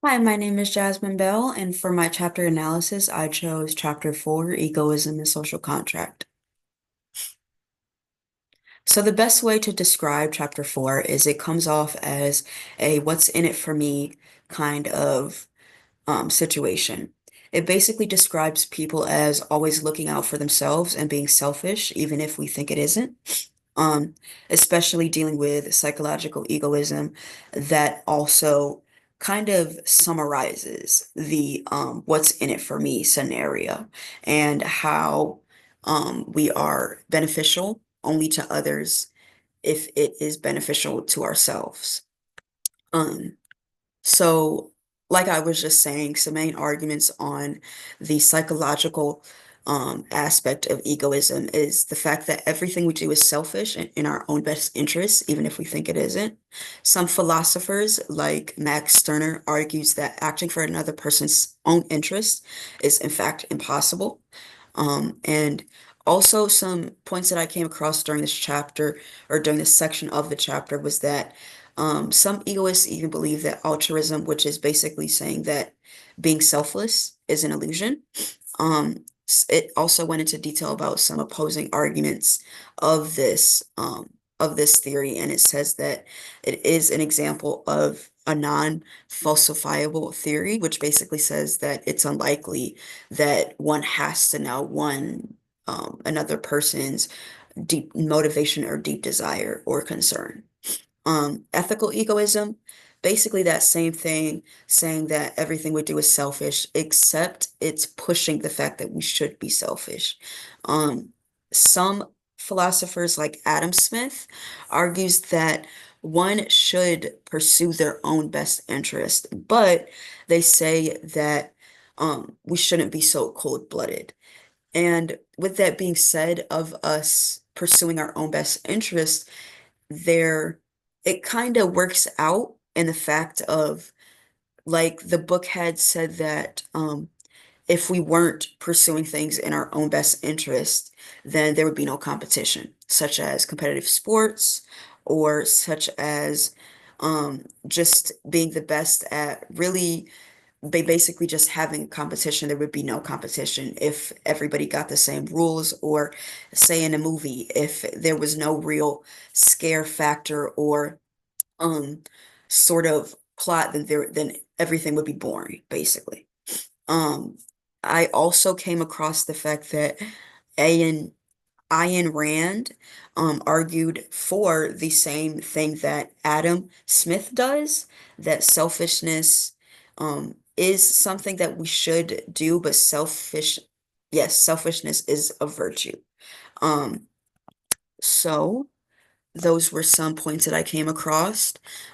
Hi, my name is Jasmine Bell, and for my chapter analysis, I chose chapter 4, Egoism and Social Contract. So the best way to describe chapter 4 is it comes off as a what's in it for me kind of situation. It basically describes people as always looking out for themselves and being selfish, even if we think it isn't. Um, Especially dealing with psychological egoism that also kind of summarizes the what's in it for me scenario and how we are beneficial only to others if it is beneficial to ourselves. Um, so, like I was just saying, some main arguments on the psychological aspect of egoism is the fact that everything we do is selfish and in our own best interests, even if we think it isn't. Some philosophers, like Max Stirner, argues that acting for another person's own interest is in fact impossible. And also some points that I came across during this chapter or during this section of the chapter was that some egoists even believe that altruism, which is basically saying that being selfless is an illusion. It also went into detail about some opposing arguments of this theory, and it says that it is an example of a non-falsifiable theory, which basically says that it's unlikely that one has to know another person's deep motivation or deep desire or concern. Ethical egoism, basically that same thing, saying that everything we do is selfish, except it's pushing the fact that we should be selfish. Some philosophers like Adam Smith argues that one should pursue their own best interest, but they say that we shouldn't be so cold-blooded. And with that being said, of us pursuing our own best interest, there it kind of works out in the fact of like the book had said that if we weren't pursuing things in our own best interest, then there would be no competition, such as competitive sports or such as just being the best at really basically just having competition. There would be no competition if everybody got the same rules, or say in a movie, if there was no real scare factor or um sort of plot, then everything would be boring, basically. Um, I also came across the fact that Ayn Ayn Rand argued for the same thing that Adam Smith does, that selfishness is something that we should do, but yes, selfishness is a virtue. Um, so those were some points that I came across.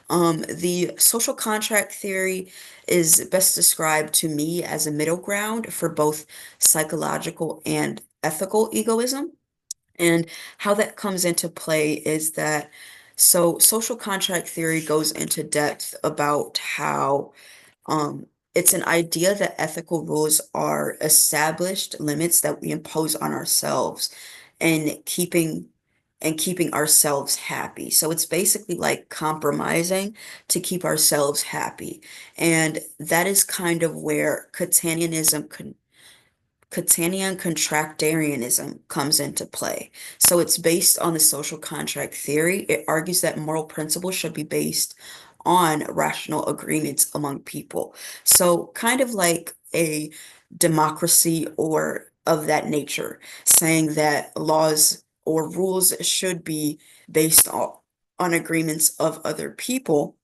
The social contract theory is best described to me as a middle ground for both psychological and ethical egoism. And how that comes into play is that social contract theory goes into depth about how it's an idea that ethical rules are established limits that we impose on ourselves and keeping ourselves happy. So it's basically like compromising to keep ourselves happy. And that is kind of where Catanian contractarianism comes into play. So it's based on the social contract theory. It argues that moral principles should be based on rational agreements among people. So kind of like a democracy or of that nature, saying that laws or rules should be based on agreements of other people.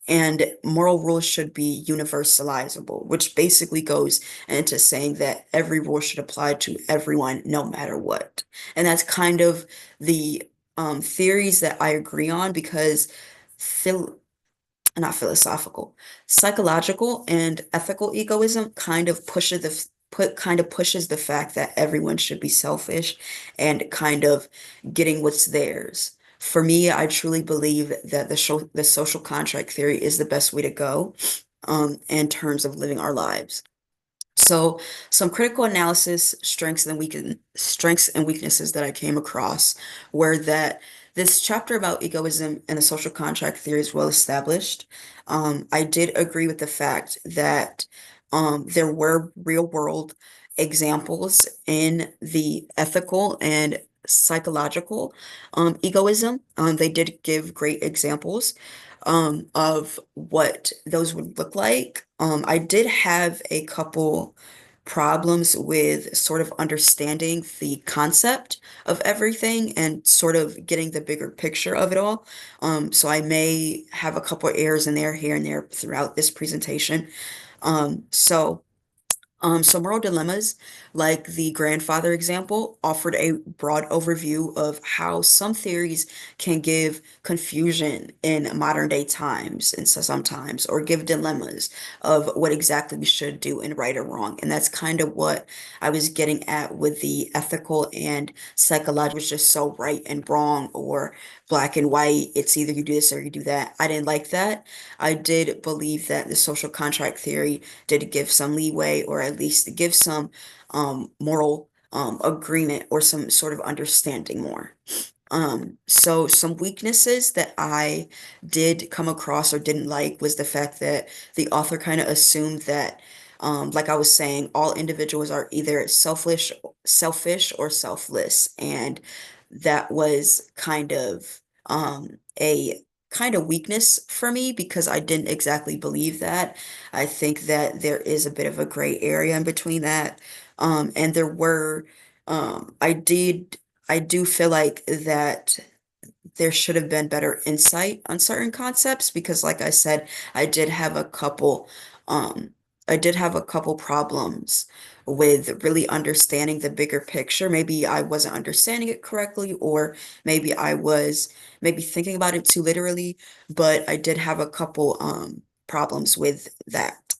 And moral rules should be universalizable, which basically goes into saying that every rule should apply to everyone, no matter what. And that's kind of the theories that I agree on because phil not philosophical, psychological and ethical egoism kind of pushes the fact that everyone should be selfish and kind of getting what's theirs. For me, I truly believe that the social contract theory is the best way to go in terms of living our lives. So, some critical analysis, strengths and weaknesses that I came across were that this chapter about egoism and the social contract theory is well established. I did agree with the fact that there were real world examples in the ethical and psychological egoism. They did give great examples of what those would look like. I did have a couple problems with sort of understanding the concept of everything and sort of getting the bigger picture of it all. So I may have a couple errors in there, here and there throughout this presentation. So moral dilemmas, like the grandfather example, offered a broad overview of how some theories can give confusion in modern day times, and so sometimes, or give dilemmas of what exactly we should do in right or wrong. And that's kind of what I was getting at with the ethical and psychological, was just so right and wrong, or black and white. It's either you do this or you do that. I didn't like that. I did believe that the social contract theory did give some leeway, or at least give some moral agreement, or some sort of understanding more. So some weaknesses that I did come across or didn't like was the fact that the author kind of assumed that, like I was saying, all individuals are either selfish or selfless, and that was a kind of weakness for me because I didn't exactly believe that. I think that there is a bit of a gray area in between that. And there were, I did I do feel like that there should have been better insight on certain concepts because, like I said, I did have a couple, um, I did have a couple problems with really understanding the bigger picture. Maybe I wasn't understanding it correctly, or maybe I was maybe thinking about it too literally, but I did have a couple, problems with that.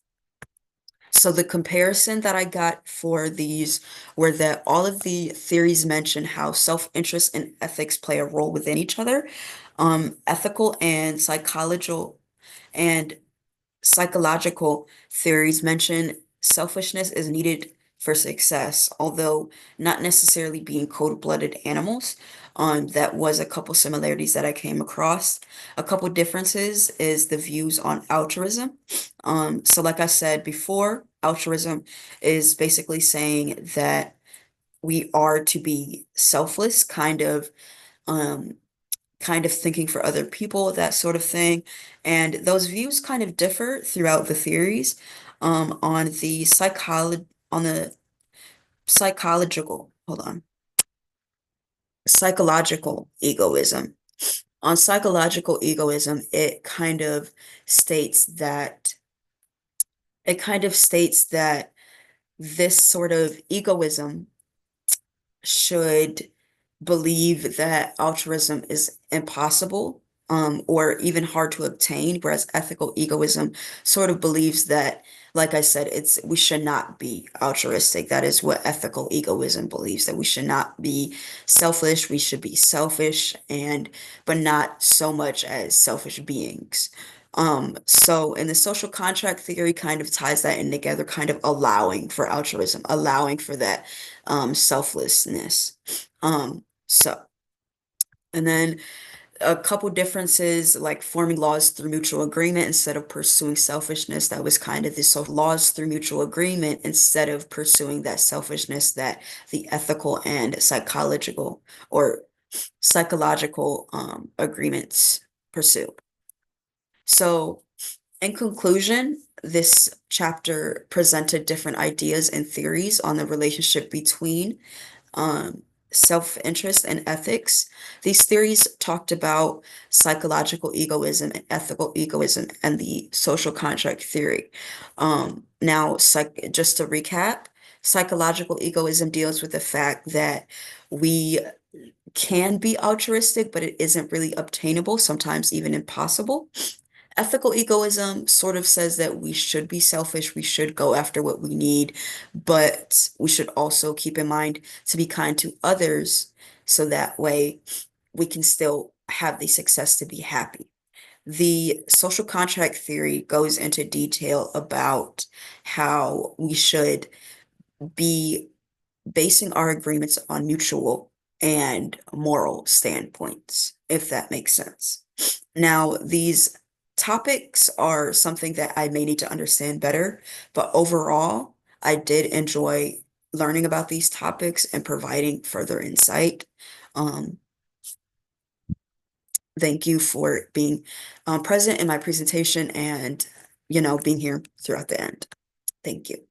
So the comparison that I got for these were that all of the theories mention how self-interest and ethics play a role within each other. Ethical and psychological theories mention selfishness is needed for success, although not necessarily being cold-blooded animals. That was a couple similarities that I came across. A couple differences is the views on altruism. So like I said before, altruism is basically saying that we are to be selfless, um, kind of thinking for other people, that sort of thing. And those views kind of differ throughout the theories. On the hold on, psychological egoism. On psychological egoism, states that it kind of states that this sort of egoism should believe that altruism is impossible, or even hard to obtain, whereas ethical egoism sort of believes that, like I said, we should not be altruistic. That is what ethical egoism believes, that we should not be selfish, we should be selfish, and but not so much as selfish beings. So in the social contract theory kind of ties that in together, kind of allowing for altruism, allowing for that selflessness. So, and then a couple differences, like forming laws through mutual agreement instead of pursuing selfishness. That was kind of this, so laws through mutual agreement instead of pursuing that selfishness that the ethical and psychological agreements pursue. So, in conclusion, this chapter presented different ideas and theories on the relationship between um, self-interest and ethics. These theories talked about psychological egoism and ethical egoism and the social contract theory. Just to recap, psychological egoism deals with the fact that we can be altruistic, but it isn't really obtainable, sometimes even impossible. Ethical egoism sort of says that we should be selfish, we should go after what we need, but we should also keep in mind to be kind to others so that way we can still have the success to be happy. The social contract theory goes into detail about how we should be basing our agreements on mutual and moral standpoints. if that makes sense. Now, these topics are something that I may need to understand better, but overall, I did enjoy learning about these topics and providing further insight. Um, thank you for being present in my presentation and, being here throughout the end. Thank you.